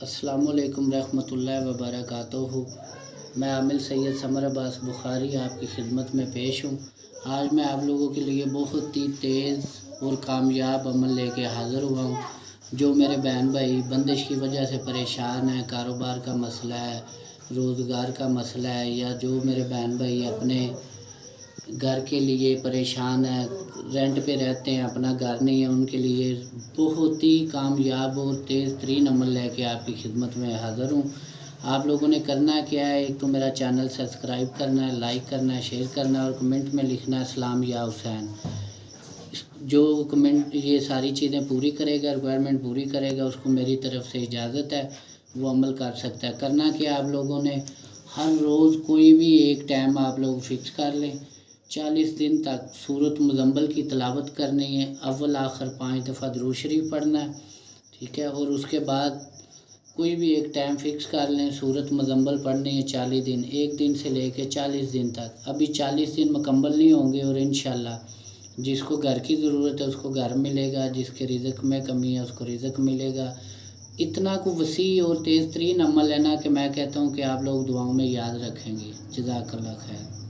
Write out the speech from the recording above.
अस्सलामु अलैकुम रहमतुल्लाहि व बरकातुहू। मैं आमिल सैयद समर अब्बास बुखारी आपकी खिदमत में पेश हूँ। आज मैं आप लोगों के लिए बहुत ही तेज़ और कामयाब अमल लेके हाज़िर हुआ हूँ। जो मेरे बहन भाई बंदिश की वजह से परेशान हैं, कारोबार का मसला है, रोज़गार का मसला है, या जो मेरे बहन भाई अपने घर के लिए परेशान है, रेंट पे रहते हैं, अपना घर नहीं है, उनके लिए बहुत ही कामयाब और तेज़ तरीन अमल लेके आपकी खिदमत में हाज़िर हूँ। आप लोगों ने करना क्या है, एक तो मेरा चैनल सब्सक्राइब करना है, लाइक करना है, शेयर करना है और कमेंट में लिखना है सलाम या हुसैन। जो कमेंट ये सारी चीज़ें पूरी करेगा, रिक्वायरमेंट पूरी करेगा, उसको मेरी तरफ से इजाज़त है, वो अमल कर सकता है। करना क्या, आप लोगों ने हर रोज़ कोई भी एक टाइम आप लोग फ़िक्स कर लें। 40 दिन तक सूरत मुज़म्मिल की तिलावत करनी है, अव्वल आखिर 5 दफ़ा दुरूद शरीफ पढ़ना है, ठीक है। और उसके बाद कोई भी एक टाइम फ़िक्स कर लें, सूरत मुज़म्मिल पढ़नी है 40 दिन, एक दिन से लेकर 40 दिन तक। अभी 40 दिन मुकम्मल नहीं होंगे और इंशाअल्लाह जिसको घर की ज़रूरत है उसको घर मिलेगा, जिसके रिज़्क़ में कमी है उसको रिज़्क़ मिलेगा। इतना को वसी और तेज़ तरीन अमल है ना कि मैं कहता हूँ कि आप लोग दुआओं में याद रखेंगे। जज़ाकल्लाह खैर।